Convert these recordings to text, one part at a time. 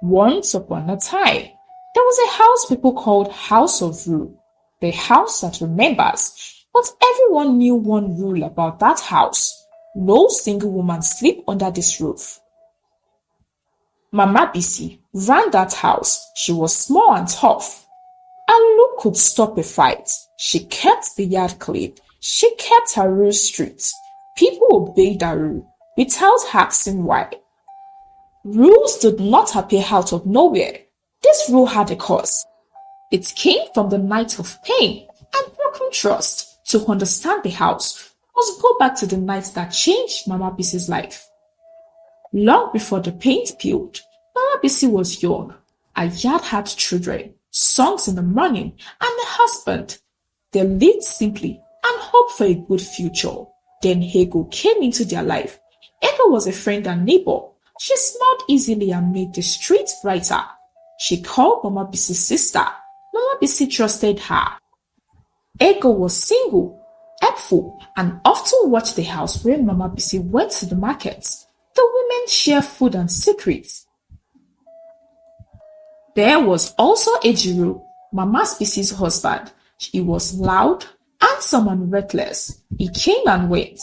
Once upon a time, there was a house people called House of Rule, the house that remembers. But everyone knew one rule about that house. No single woman sleep under this roof. Mama Bisi ran that house. She was small and tough. And look could stop a fight. She kept the yard clean. She kept her rule strict. People obeyed her rule without asking why. Rules did not appear out of nowhere. This rule had a cause. It came from the night of pain and broken trust. To understand the house, must go back to the night that changed Mama Bisi's life. Long before the paint peeled, Mama Bisi was young. Her yard had children, songs in the morning, and a husband. They lived simply and hoped for a good future. Then Ego came into their life. Ego was a friend and neighbor. She smiled easily and made the streets brighter. She called Mama Bisi's sister. Mama Bisi trusted her. Ego was single, helpful, and often watched the house when Mama Bisi went to the markets. The women shared food and secrets. There was also Ejiro, Mama Bisi's husband. He was loud, handsome, and reckless. He came and went.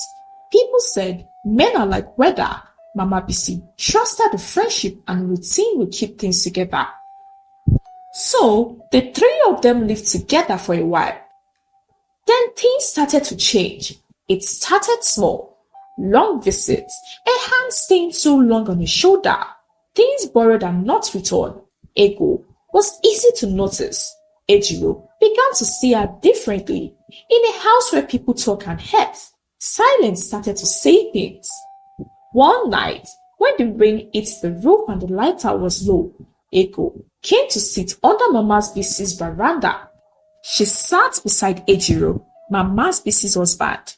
People said men are like weather. Mama Bisi trusted the friendship and routine would keep things together. So the three of them lived together for a while. Then things started to change. It started small. Long visits, a hand staying too long on his shoulder, things borrowed and not returned. Ego was easy to notice. Ejiro began to see her differently. In a house where people talk and hurt, silence started to say things. One night, when the rain hit the roof and the lighter was low, Ego came to sit under Mama Bisi's veranda. She sat beside Ejiro, Mama Bisi's husband.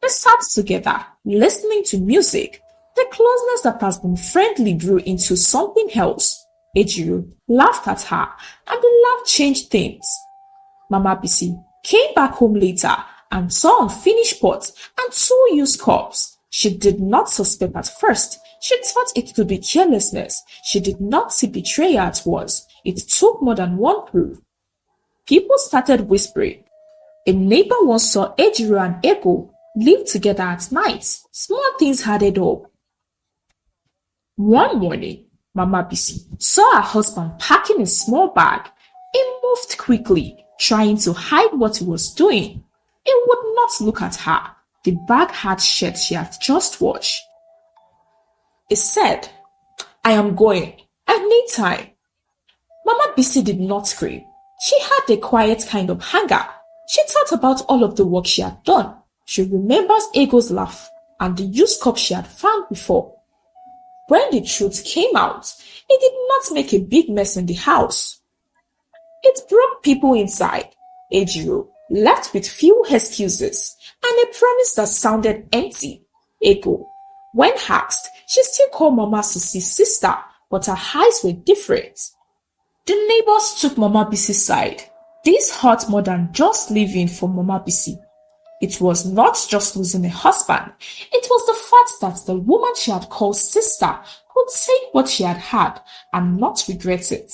They sat together, listening to music. The closeness that has been friendly grew into something else. Ejiro laughed at her, and the laugh changed things. Mama Bisi came back home later and saw unfinished pots and 2 used cups. She did not suspect at first. She thought it could be carelessness. She did not see betrayal at once. It took more than one proof. People started whispering. A neighbor once saw Ejiro and Ego live together at night. Small things added up. One morning, Mama Bisi saw her husband packing a small bag. He moved quickly, trying to hide what he was doing. He would not look at her. The bag had shirt she had just washed. He said, "I am going. I need time." Mama Bisi did not scream. She had a quiet kind of anger. She thought about all of the work she had done. She remembers Ego's laugh and the used cup she had found before. When the truth came out, it did not make a big mess in the house. It broke people inside. Ejiro left with few excuses and a promise that sounded empty. Ego, when asked, she still called Mama Susie's sister, but her eyes were different. The neighbors took Mama Bisi's side. This hurt more than just leaving for Mama Bisi. It was not just losing a husband. It was the fact that the woman she had called sister could take what she had had and not regret it.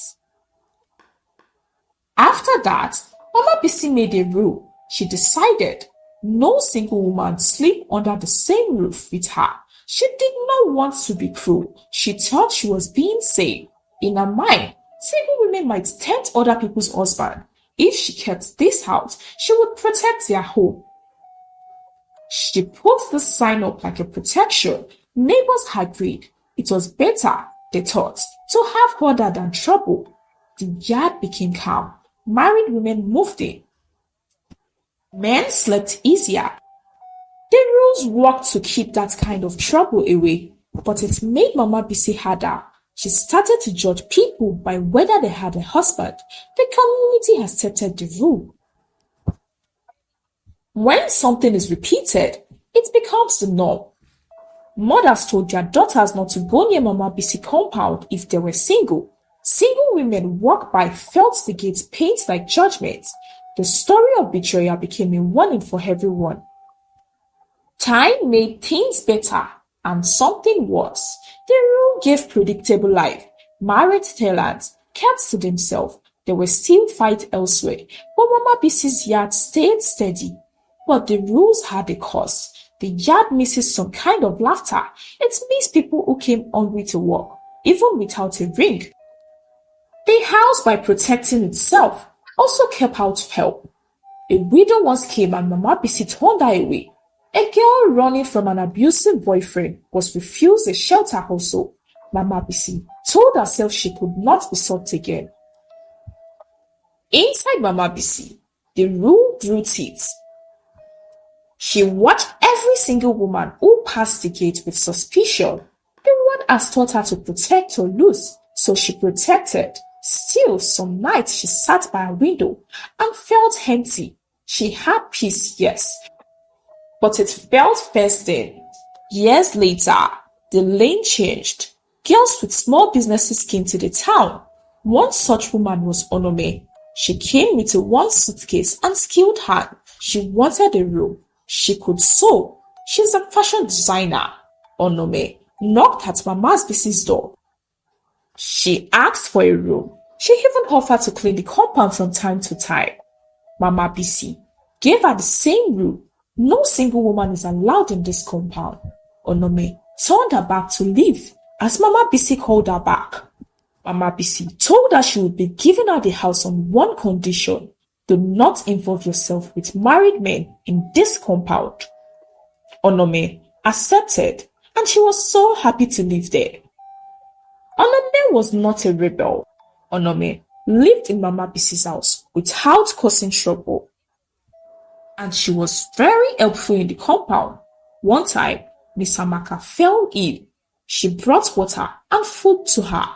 After that, Mama Bisi made a rule. She decided no single woman sleep under the same roof with her. She did not want to be cruel. She thought she was being safe. In her mind, single women might tempt other people's husband. If she kept this house, she would protect their home. She put the sign up like a protection. Neighbors agreed. It was better, they thought, to have order than trouble. The yard became calm. Married women moved in. Men slept easier. The rules worked to keep that kind of trouble away, but it made Mama Bisi harder. She started to judge people by whether they had a husband. The community accepted the rule. When something is repeated, it becomes the norm. Mothers told their daughters not to go near Mama Bisi compound if they were single. Single women walked by felt the gates paint like judgment. The story of betrayal became a warning for everyone. Time made things better and something worse. The rule gave predictable life. Married tenants kept to themselves. There were still fights elsewhere, but Mama Bisi's yard stayed steady. But the rules had a cost. The yard misses some kind of laughter. It means people who came hungry to work, even without a ring. The house, by protecting itself, also kept out help. A widow once came and Mama Bisi turned her away. A girl running from an abusive boyfriend was refused a shelter also. Mama Bisi told herself she could not be sought again. Inside Mama Bisi, the rule drew teeth. She watched every single woman who passed the gate with suspicion. The word has taught her to protect or lose, so she protected. Still, some nights she sat by a window and felt empty. She had peace, yes, but it felt first then. Years later, the lane changed. Girls with small businesses came to the town. One such woman was Onome. She came with a one suitcase and skilled hand. She wanted a room. She could sew. She's a fashion designer. Onome knocked at Mama's Bisi's door. She asked for a room. She even offered to clean the compound from time to time. Mama Bisi gave her the same room. No single woman is allowed in this compound. Onome turned her back to leave as Mama Bisi called her back. Mama Bisi told her she would be giving her the house on one condition: do not involve yourself with married men in this compound. Onome accepted, and she was so happy to live there. Onome was not a rebel. Onome lived in Mama Bisi's house without causing trouble, and she was very helpful in the compound. One time, Miss Amaka fell ill. She brought water and food to her.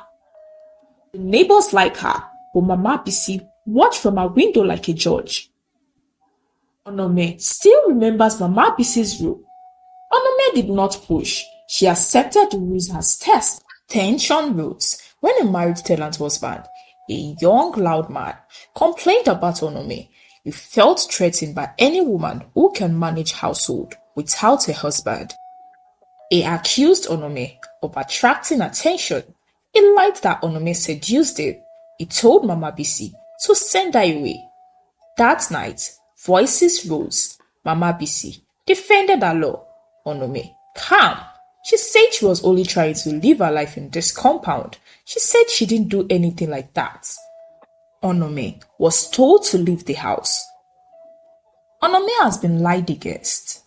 The neighbors liked her, but Mama Bisi watched from her window like a judge. Onome still remembers Mama Bisi's rule. Onome did not push. She accepted the rules as test. Tension rose when a married tenant husband, a young loud man, complained about Onome. He felt threatened by any woman who can manage household without a husband. He accused Onome of attracting attention. He liked that Onome seduced him. He told Mama Bisi to send her away. That night, voices rose. Mama Bisi defended her law. Onome, calm. She said she was only trying to live her life in this compound. She said she didn't do anything like that. Onome was told to leave the house. Onome has been lied against.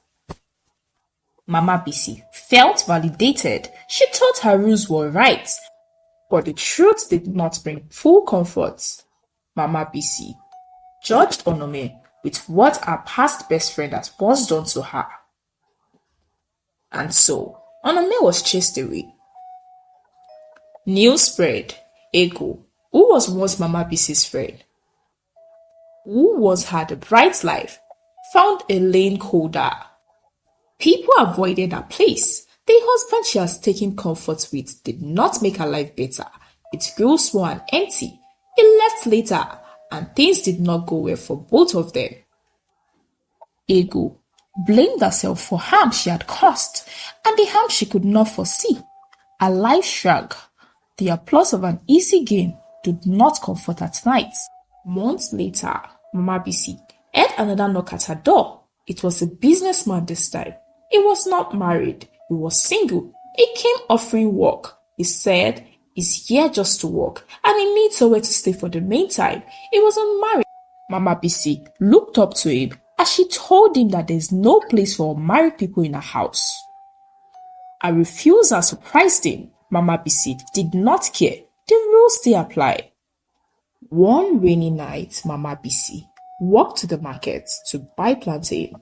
Mama Bisi felt validated. She thought her rules were right, but the truth did not bring full comfort. Mama Bisi judged Onome with what her past best friend had once done to her. And so, Onome was chased away. News spread. Ego, who was once Mama Bisi's friend, who once had a bright life, found a lane colder. People avoided her place. The husband she has taken comfort with did not make her life better. It grew small and empty. He left later, and things did not go well for both of them. Ego blamed herself for harm she had caused, and the harm she could not foresee. Her life shrank. The applause of an easy gain did not comfort at night. Months later, Mama Bisi heard another knock at her door. It was a businessman this time. He was not married. He was single. He came offering work. He said he's here just to work and he needs somewhere to stay for the meantime. He was unmarried. Mama Bisi looked up to him as she told him that there is no place for married people in her house. Her refusal surprised him. Mama Bisi did not care. The rules still apply. One rainy night, Mama Bisi walked to the market to buy plantain.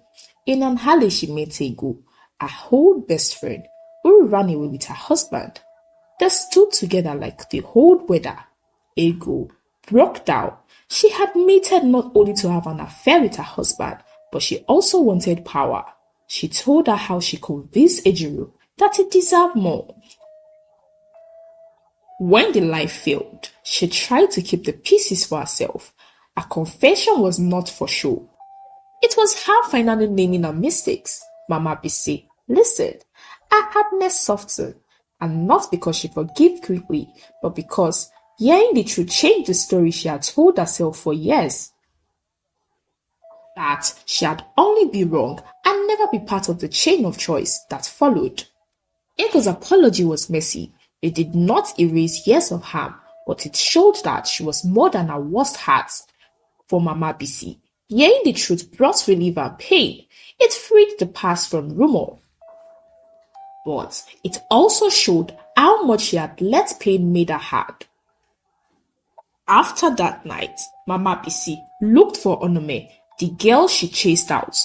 In an alley, she met Ego, her old best friend, who ran away with her husband. They stood together like the old weather. Ego broke down. She admitted not only to have an affair with her husband, but she also wanted power. She told her how she convinced Ejiro that he deserved more. When the lie failed, she tried to keep the pieces for herself. Her confession was not for show. It was her finally naming her mistakes. Mama Bisi listened. Her hardness softened. And not because she forgave quickly, but because hearing the truth changed the story she had told herself for years. That she had only been wrong and never be part of the chain of choice that followed. Echo's apology was messy. It did not erase years of harm, but it showed that she was more than her worst heart. For Mama BC, hearing the truth brought relief and pain. It freed the past from rumor. But it also showed how much she had let pain made her hard. After that night, Mama BC looked for Onome, the girl she chased out,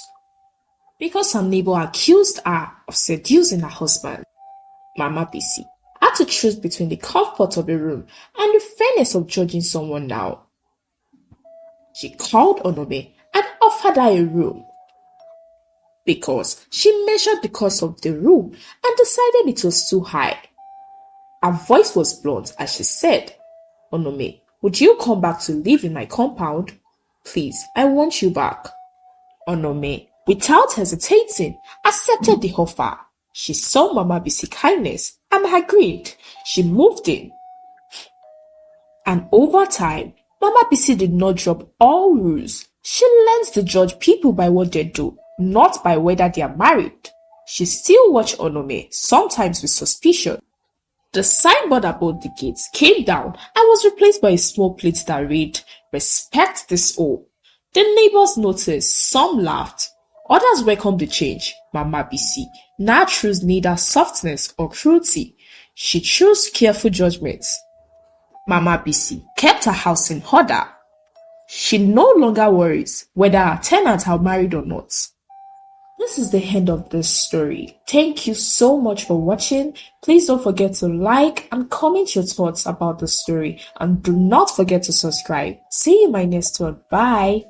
because her neighbor accused her of seducing her husband. Mama BC had to choose between the comfort of a room and the fairness of judging someone now. She called Onome and offered her a room because she measured the cost of the room and decided it was too high. Her voice was blunt as she said, "Onome, would you come back to live in my compound? Please, I want you back." Onome, without hesitating, accepted the offer. She saw Mama BC kindness and agreed. She moved in. And over time, Mama BC did not drop all rules. She learns to judge people by what they do, not by whether they are married. She still watched Onome, sometimes with suspicion. The signboard above the gates came down and was replaced by a small plate that read, "Respect this all." The neighbors noticed, some laughed. Others welcomed the change. Mama BC now chose neither softness or cruelty. She chose careful judgments. Mama BC kept her house in order. She no longer worries whether her tenants are married or not. This is the end of this story. Thank you so much for watching. Please don't forget to like and comment your thoughts about the story, and do not forget to subscribe. See you in my next one. Bye.